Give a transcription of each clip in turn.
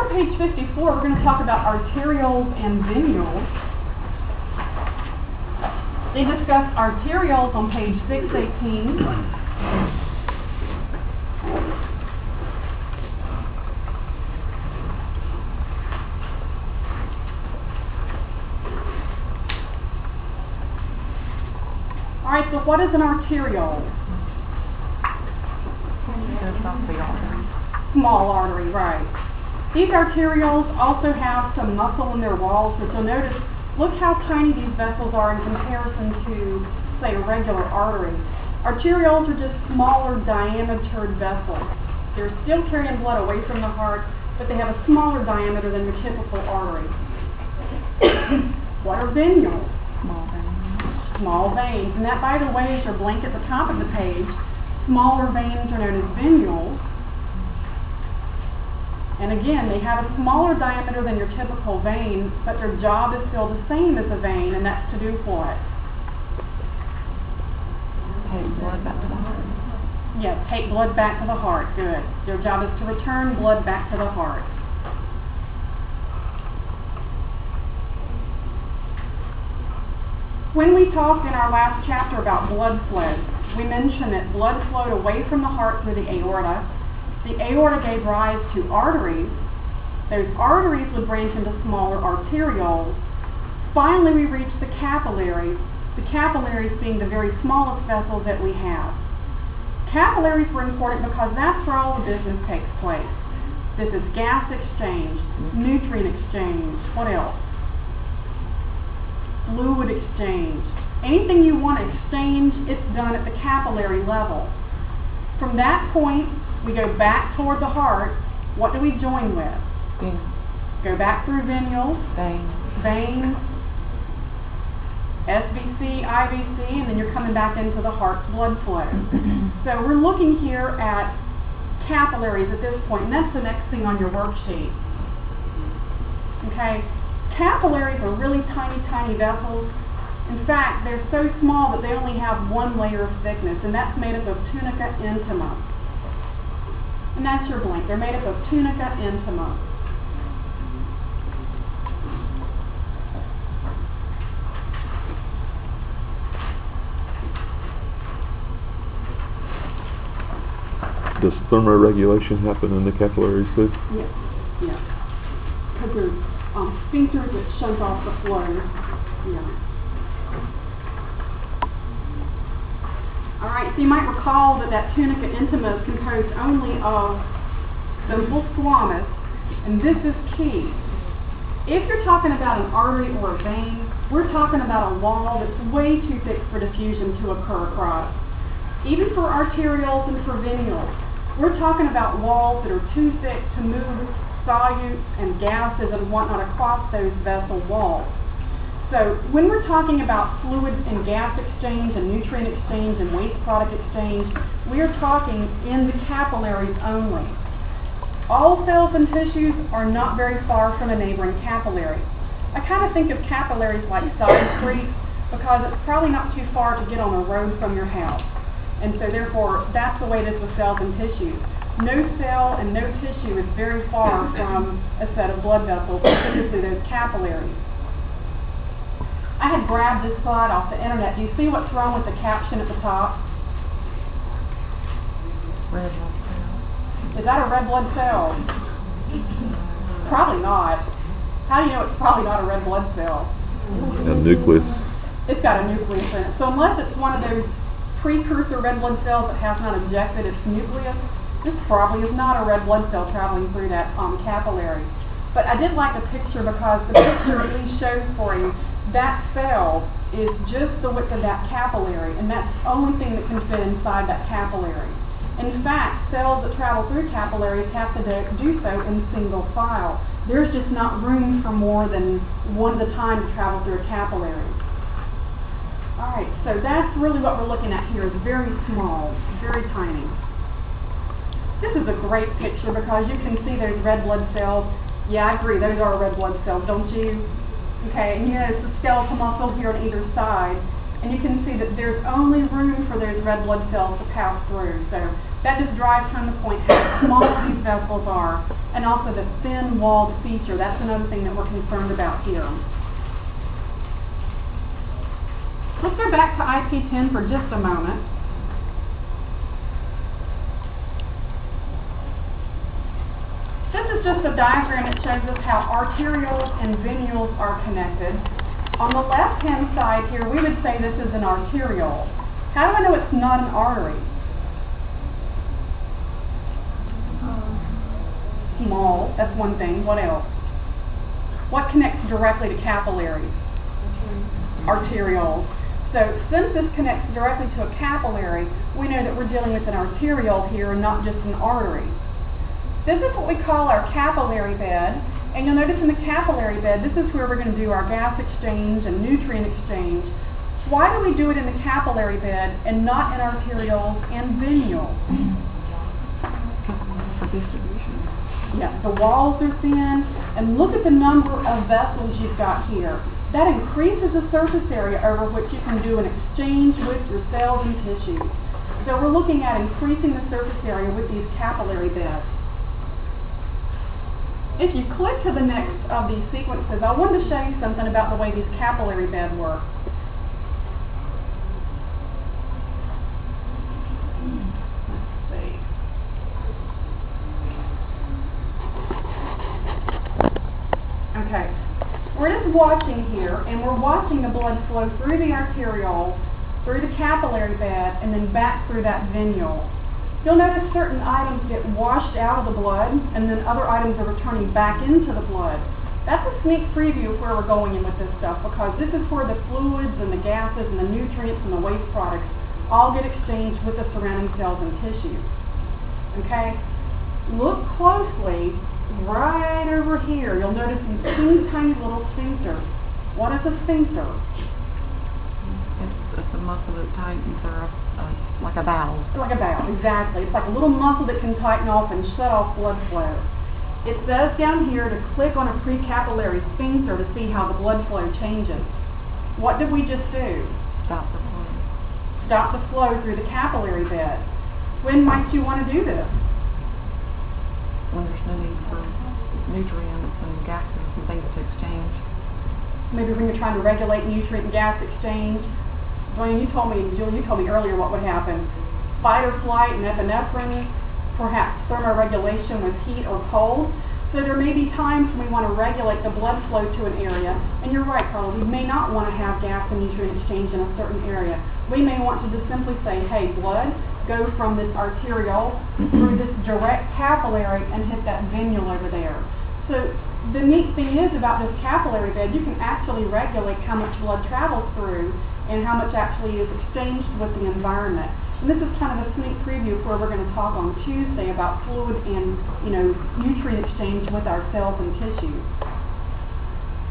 on page 54, we're going to talk about arterioles and venules. They discuss arterioles on page 618. All right, so what is an arteriole? Small artery, right. These arterioles also have some muscle in their walls, but you'll notice, look how tiny these vessels are in comparison to, say, a regular artery. Arterioles are just smaller diametered vessels. They're still carrying blood away from the heart, but they have a smaller diameter than your typical artery. What are venules? Small veins. Small veins. And that, by the way, is your blank at the top of the page. Smaller veins are known as venules. And again, they have a smaller diameter than your typical vein, but their job is still the same as a vein, and that's to do what? Take blood back to the heart. Yes, take blood back to the heart. Good. Their job is to return blood back to the heart. When we talked in our last chapter about blood flow, we mentioned that blood flowed away from the heart through the aorta. The aorta gave rise to arteries. Those arteries would branch into smaller arterioles. Finally, we reached the capillaries being the very smallest vessels that we have. Capillaries were important because that's where all the business takes place. This is gas exchange, nutrient exchange, what else? Fluid exchange. Anything you want to exchange, it's done at the capillary level. From that point, we go back toward the heart. What do we join with? Veins. Go back through venules, veins, SVC, IVC, and then you're coming back into the heart's blood flow. So we're looking here at capillaries at this point, and that's the next thing on your worksheet. Okay, capillaries are really tiny, tiny vessels. In fact, they're so small that they only have one layer of thickness, and that's made up of tunica intima. And that's your blank. They're made up of tunica intima. Does thermoregulation happen in the capillaries too? Yes, yes. Because there's sphincters that shunt off the flow. Yeah. All right, so you might recall that tunica intima is composed only of simple squamous, and this is key. If you're talking about an artery or a vein, we're talking about a wall that's way too thick for diffusion to occur across. Even for arterioles and for venules, we're talking about walls that are too thick to move solutes and gases and whatnot across those vessel walls. So when we're talking about fluid and gas exchange and nutrient exchange and waste product exchange, we are talking in the capillaries only. All cells and tissues are not very far from a neighboring capillary. I kind of think of capillaries like side streets because it's probably not too far to get on a road from your house. And so therefore, that's the way it is with cells and tissues. No cell and no tissue is very far from a set of blood vessels, specifically those capillaries. I had grabbed this slide off the internet. Do you see what's wrong with the caption at the top? Red blood cell. Is that a red blood cell? Probably not. How do you know it's probably not a red blood cell? A nucleus. It's got a nucleus in it. So unless it's one of those precursor red blood cells that has not ejected its nucleus, this probably is not a red blood cell traveling through that capillary. But I did like the picture because the picture at least shows for you that cell is just the width of that capillary, and that's the only thing that can fit inside that capillary. In fact, cells that travel through capillaries have to do so in single file. There's just not room for more than one at a time to travel through a capillary. All right, so that's really what we're looking at here, is very small, very tiny. This is a great picture because you can see those red blood cells. Yeah, I agree, those are red blood cells, don't you? Okay, and here's the skeletal muscle here on either side. And you can see that there's only room for those red blood cells to pass through. So that just drives home the point how small these vessels are, and also the thin-walled feature. That's another thing that we're concerned about here. Let's go back to IP10 for just a moment. This is just a diagram that shows us how arterioles and venules are connected. On the left-hand side here, we would say this is an arteriole. How do I know it's not an artery? Small, that's one thing. What else? What connects directly to capillaries? Arterioles. So since this connects directly to a capillary, we know that we're dealing with an arteriole here and not just an artery. This is what we call our capillary bed, and you'll notice in the capillary bed, this is where we're going to do our gas exchange and nutrient exchange. Why do we do it in the capillary bed and not in arterioles and venules? For distribution. Yes, the walls are thin, and look at the number of vessels you've got here. That increases the surface area over which you can do an exchange with your cells and tissues. So we're looking at increasing the surface area with these capillary beds. If you click to the next of these sequences, I wanted to show you something about the way these capillary beds work. Let's see. Okay, we're just watching here, and we're watching the blood flow through the arteriole, through the capillary bed, and then back through that venule. You'll notice certain items get washed out of the blood, and then other items are returning back into the blood. That's a sneak preview of where we're going in with this stuff, because this is where the fluids and the gases and the nutrients and the waste products all get exchanged with the surrounding cells and tissues. Okay? Look closely right over here. You'll notice these teeny tiny little sphincters. What is a sphincter? It's a muscle that tightens or like a valve. Like a valve, exactly. It's like a little muscle that can tighten off and shut off blood flow. It says down here to click on a precapillary sphincter to see how the blood flow changes. What did we just do? Stop the flow. Stop the flow through the capillary bed. When might you want to do this? When there's no need for nutrients and gases and things to exchange. Maybe when you're trying to regulate nutrient and gas exchange. Dwayne, Jill, you told me earlier what would happen. Fight or flight and epinephrine, perhaps thermoregulation with heat or cold. So there may be times when we want to regulate the blood flow to an area. And you're right, Carla, we may not want to have gas and nutrient exchange in a certain area. We may want to just simply say, hey, blood, go from this arteriole through this direct capillary and hit that venule over there. So the neat thing is about this capillary bed, you can actually regulate how much blood travels through and how much actually is exchanged with the environment. And this is kind of a sneak preview of where we're going to talk on Tuesday about fluid and, nutrient exchange with our cells and tissues.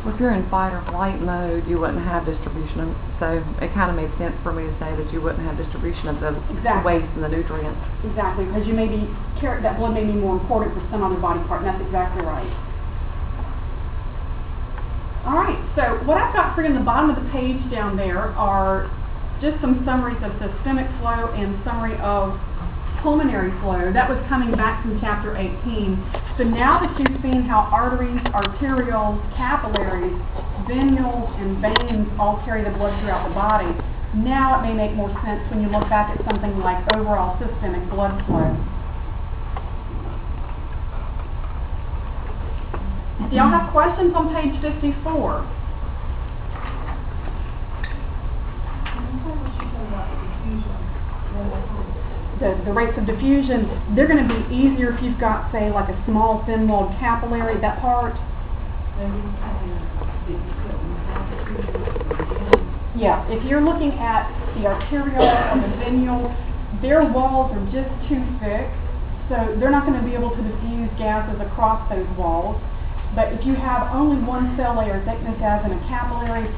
Well, if you're in fight or flight mode, you wouldn't have distribution. So it kind of made sense for me to say that you wouldn't have distribution of the waste and the nutrients. Exactly, because that blood may be more important for some other body part, and that's exactly right. All right, so what I've got for you in the bottom of the page down there are just some summaries of systemic flow and summary of pulmonary flow. That was coming back from chapter 18. So now that you've seen how arteries, arterioles, capillaries, venules, and veins all carry the blood throughout the body, now it may make more sense when you look back at something like overall systemic blood flow. Do y'all have questions on page 54? The rates of diffusion, they're going to be easier if you've got, say, like a small thin-walled capillary, that part. Yeah, if you're looking at the arteriole or the venule, their walls are just too thick, so they're not going to be able to diffuse gases across those walls. But if you have only one cell layer thickness as in a capillary,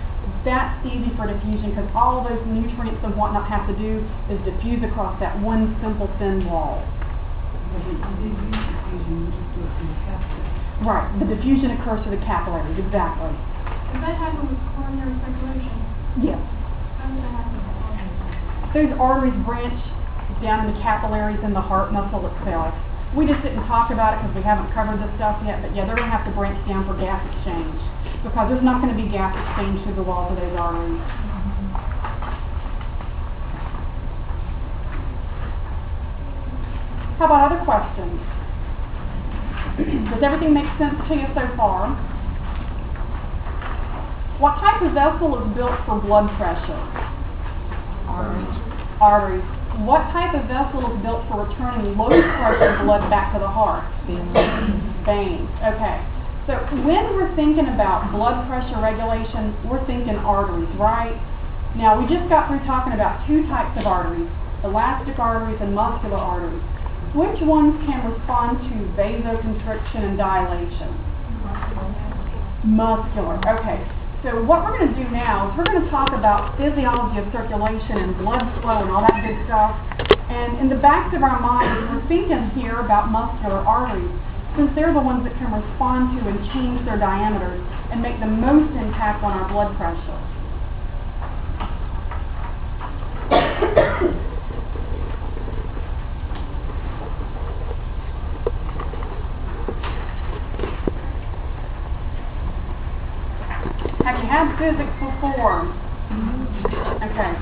that's easy for diffusion because all of those nutrients and whatnot have to do is diffuse across that one simple thin wall. Right, the diffusion occurs through the capillaries, exactly. Does that happen with coronary circulation? Yes. Those arteries branch down in the capillaries in the heart muscle itself. We just didn't talk about it because we haven't covered this stuff yet, but yeah, they're going to have to branch down for gas exchange because there's not going to be gas exchange through the walls of those arteries. How about other questions? Does everything make sense to you so far? What type of vessel is built for blood pressure? Arteries. What type of vessel is built for returning low pressure blood back to the heart? Veins. Okay. So when we're thinking about blood pressure regulation, we're thinking arteries, right? Now we just got through talking about two types of arteries, elastic arteries and muscular arteries. Which ones can respond to vasoconstriction and dilation? Muscular. Okay. So what we're going to do now is we're going to talk about physiology of circulation and blood flow and all that good stuff. And in the backs of our minds, we're thinking here about muscular arteries, since they're the ones that can respond to and change their diameters and make the most impact on our blood pressure. Have you had physics before? Okay.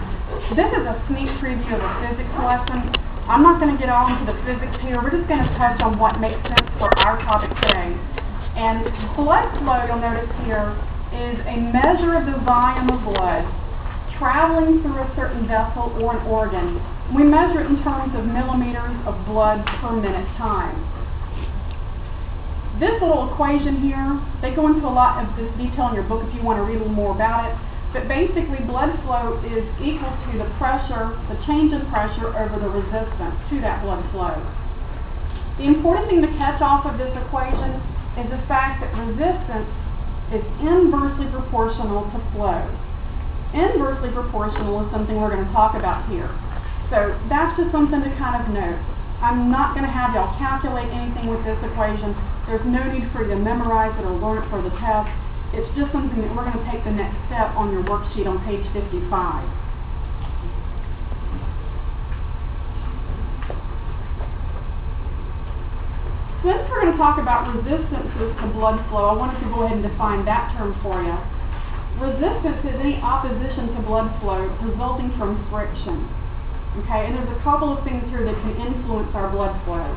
This is a sneak preview of a physics lesson. I'm not going to get all into the physics here. We're just going to touch on what makes sense for our topic today. And blood flow, you'll notice here, is a measure of the volume of blood traveling through a certain vessel or an organ. We measure it in terms of millimeters of blood per minute time. This little equation here, they go into a lot of this detail in your book if you want to read a little more about it, but basically blood flow is equal to the pressure, the change in pressure over the resistance to that blood flow. The important thing to catch off of this equation is the fact that resistance is inversely proportional to flow. Inversely proportional is something we're going to talk about here. So that's just something to kind of note. I'm not going to have y'all calculate anything with this equation. There's no need for you to memorize it or learn it for the test. It's just something that we're going to take the next step on your worksheet on page 55. Since we're going to talk about resistances to blood flow, I wanted to go ahead and define that term for you. Resistance is any opposition to blood flow resulting from friction. Okay, and there's a couple of things here that can influence our blood flow.